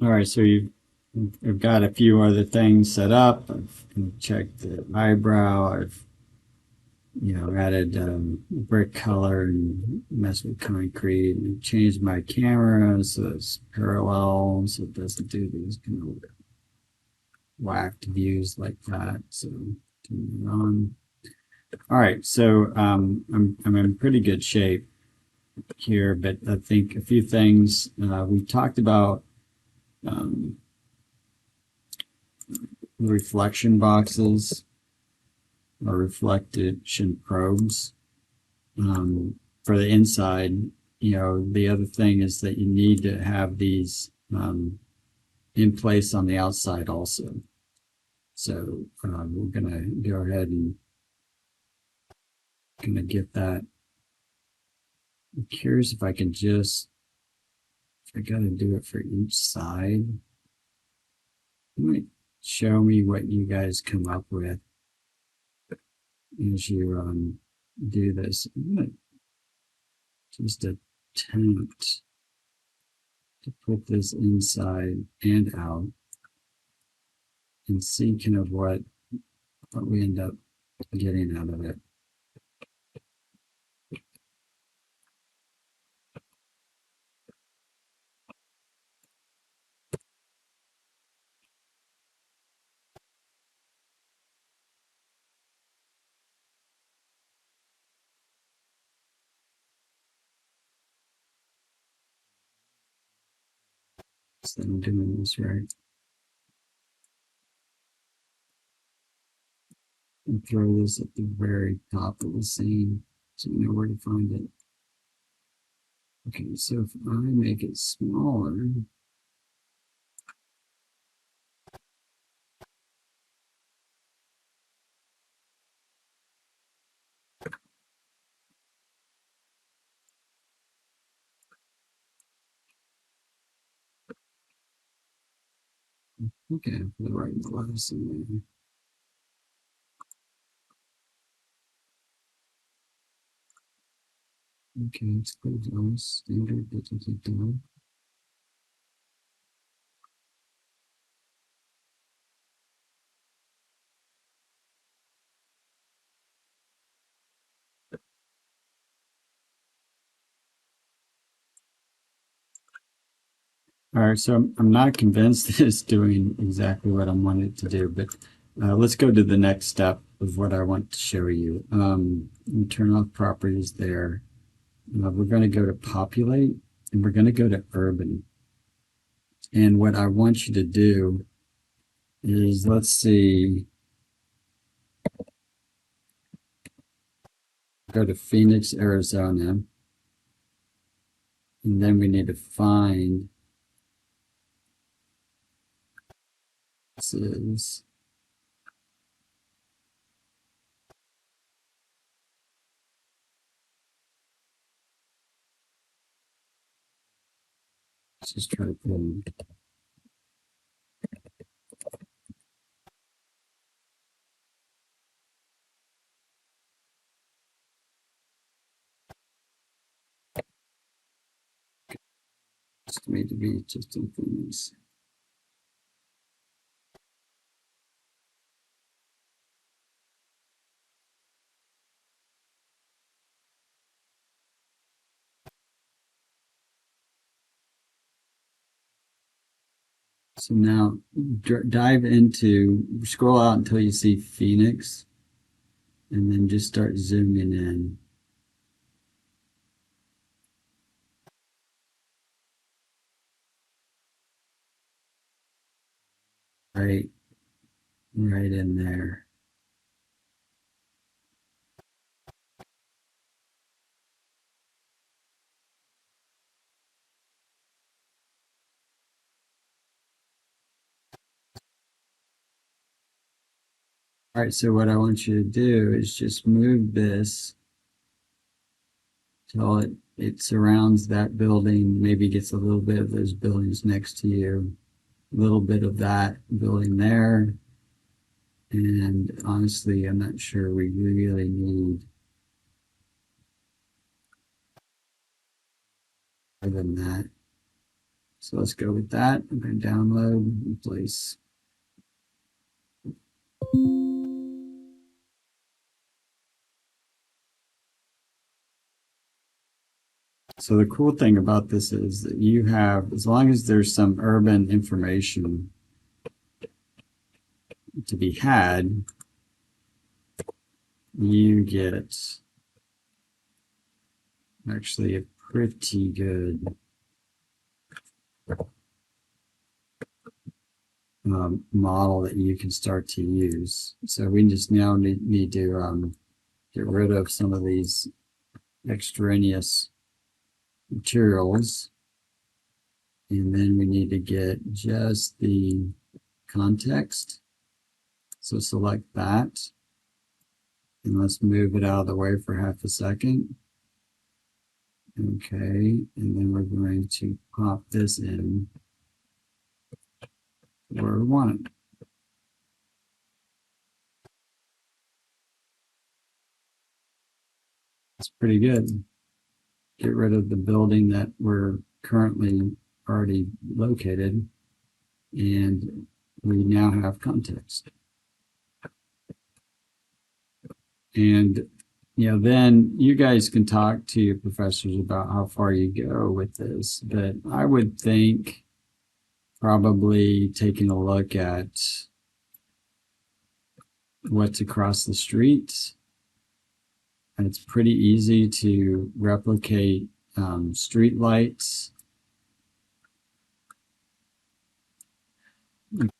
All right, so I've got a few other things set up. I've checked the eyebrow. I've added brick color and messed with concrete and changed my camera so it's parallel, so it doesn't do these kind of whacked views like that. So turn it on. All right, so I'm in pretty good shape here, but I think a few things we talked about. Um, reflection boxes or reflection probes for the inside. The other thing is that you need to have these in place on the outside also. So we're gonna go ahead and gonna get that. I'm curious if I can if I gotta do it for each side. You might show me what you guys come up with as you do this. I'm gonna just attempt to put this inside and out and see kind of what we end up getting out of it. So I'm doing this right. And throw this at the very top of the scene so you know where to find it. Okay, so if I make it smaller, okay, for the right glass in there. Okay, it's close on standard, but to keep down. All right, so I'm not convinced that it's doing exactly what I want it to do, but let's go to the next step of what I want to show you. Turn off properties there. We're going to go to populate and we're going to go to urban. And what I want you to do is, let's see, go to Phoenix, Arizona. And then we need to find, this is, let's just try to put in. Just made to be just in Phoenix. So now dive into, scroll out until you see Phoenix, and then just start zooming in. Right in there. All right, so what I want you to do is just move this till it surrounds that building, maybe gets a little bit of those buildings next to you, a little bit of that building there. And honestly, I'm not sure we really need more than that. So let's go with that. I'm going to download, replace. So the cool thing about this is that you have, as long as there's some urban information to be had, you get actually a pretty good model that you can start to use. So we just now need to get rid of some of these extraneous materials, and then we need to get just the context. So select that, and let's move it out of the way for half a second. Okay, and then we're going to pop this in where we want it. It's pretty good. Get rid of the building that we're currently already located, and we now have context. And then you guys can talk to your professors about how far you go with this, but I would think probably taking a look at what's across the street. And it's pretty easy to replicate street lights.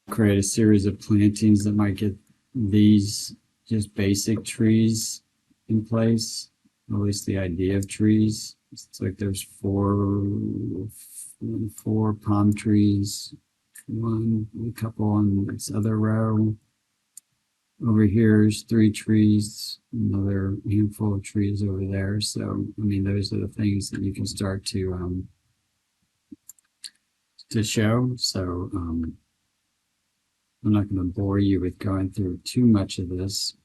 Create a series of plantings that might get these just basic trees in place, at least the idea of trees. It's like there's four palm trees, a couple on this other row. Over here's 3 trees, another handful of trees over there. So, I mean, those are the things that you can start to show. So, I'm not going to bore you with going through too much of this.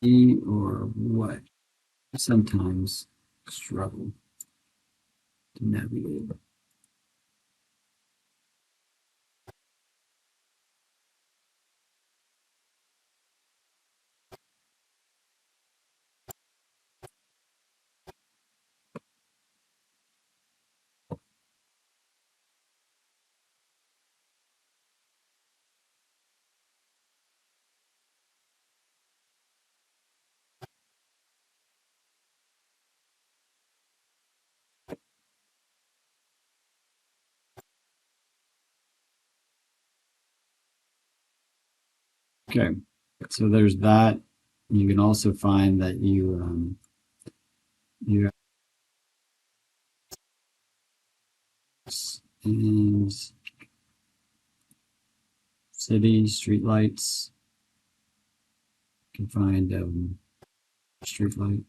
Or what? Sometimes struggle to navigate. Okay, so there's that. You can also find that you have and city streetlights. You can find street light.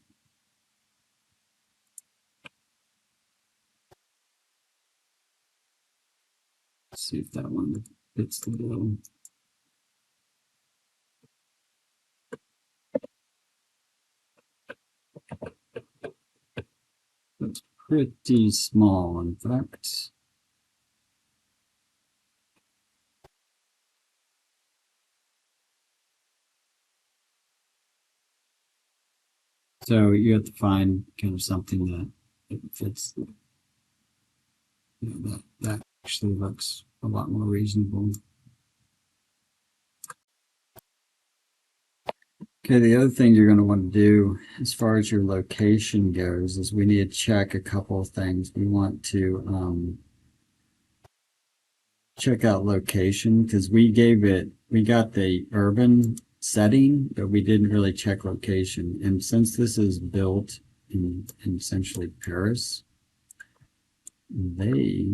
Let's see if that one fits the bill. That's pretty small, in fact. So you have to find kind of something that fits. That actually looks a lot more reasonable. Okay, the other thing you're going to want to do as far as your location goes is we need to check a couple of things. We want to check out location because we got the urban setting, but we didn't really check location. And since this is built in essentially Paris, they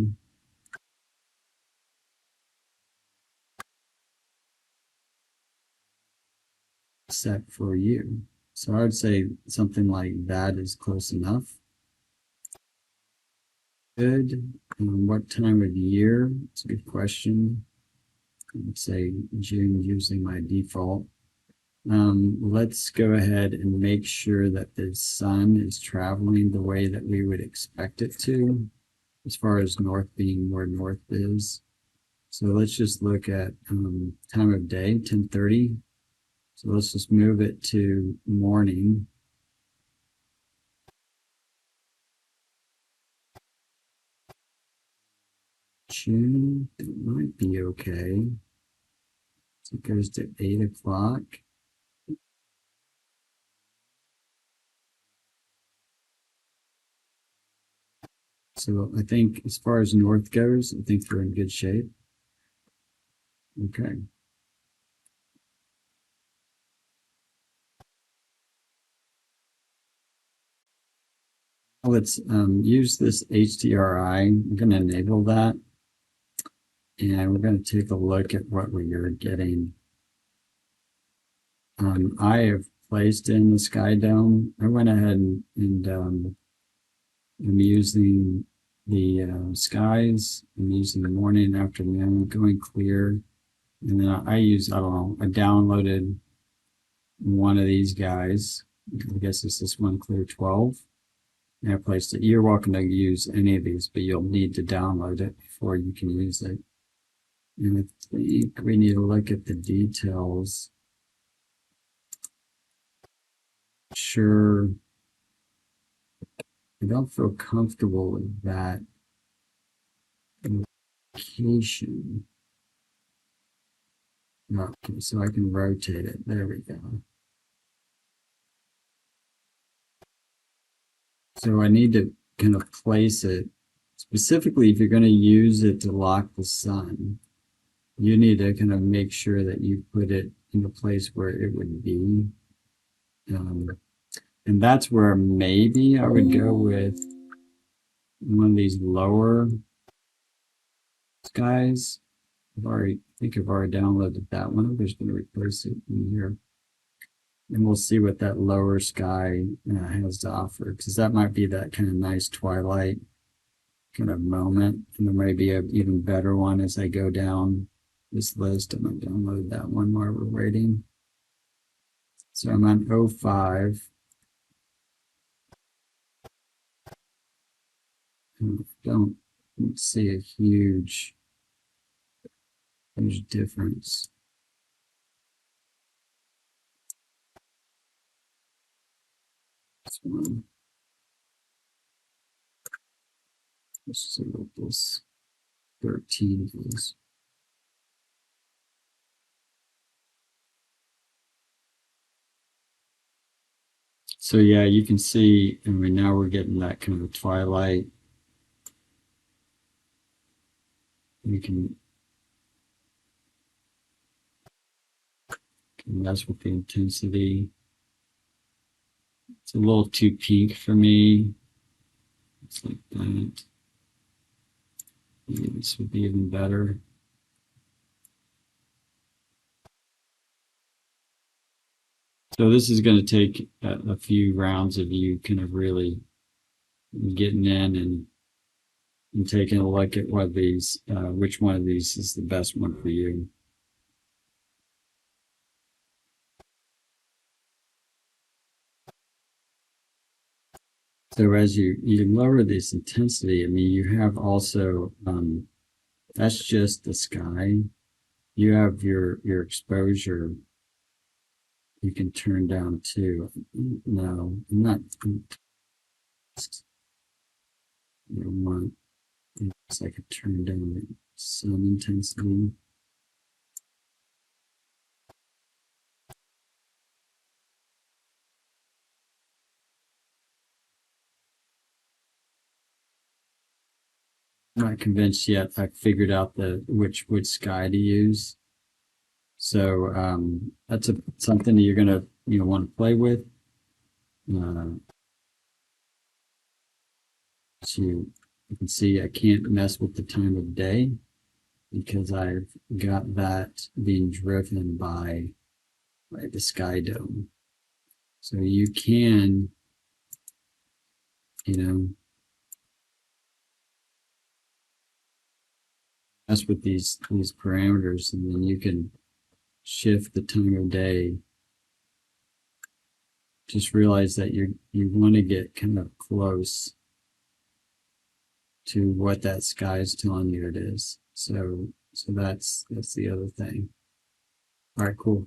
set for you. So I would say something like that is close enough. Good. What time of year? It's a good question. I would say June, usually my default. Let's go ahead and make sure that the sun is traveling the way that we would expect it to, as far as north being where north is. So let's just look at time of day, 10:30. So let's just move it to morning. June, it might be okay. So it goes to 8 o'clock. So I think as far as north goes, I think we're in good shape. Okay. Let's use this HDRI. I'm going to enable that. And we're going to take a look at what we are getting. I have placed in the sky dome. I went ahead and I'm using the skies. I'm using the morning and afternoon, going clear. And then I downloaded one of these guys. I guess it's this one, Clear 12. And I placed it. You're welcome to use any of these, but you'll need to download it before you can use it. And I think we need to look at the details. Sure. I don't feel comfortable with that location. Okay, so I can rotate it. There we go. So I need to kind of place it specifically if you're going to use it to lock the sun. You need to kind of make sure that you put it in the place where it would be. And that's where maybe I would go with one of these lower skies. I think I've already downloaded that one. I'm just going to replace it in here. And we'll see what that lower sky has to offer, because that might be that kind of nice twilight kind of moment. And there might be an even better one as I go down this list. I'm going to download that one while we're waiting. So I'm on 05. And don't see a huge difference. This one. Let's see what this 13 is. So yeah, you can see, I mean, now we're getting that kind of twilight. You can mess with the intensity. It's a little too pink for me. It's like that. Maybe this would be even better. So this is going to take a few rounds of you kind of really getting in and taking a look at what these, which one of these is the best one for you. So as you lower this intensity, I mean, you have also, that's just the sky. You have your exposure. You can turn down too. No, I'm not. I want, I could turn down the sun intensity. I'm not convinced yet. I figured out which sky to use. So that's something that you're gonna want to play with. So you can see I can't mess with the time of day because I've got that being driven by the sky dome. So you can, mess with these parameters, and then you can shift the time of day. Just realize that you want to get kind of close to what that sky is telling you it is. So that's the other thing. All right, cool.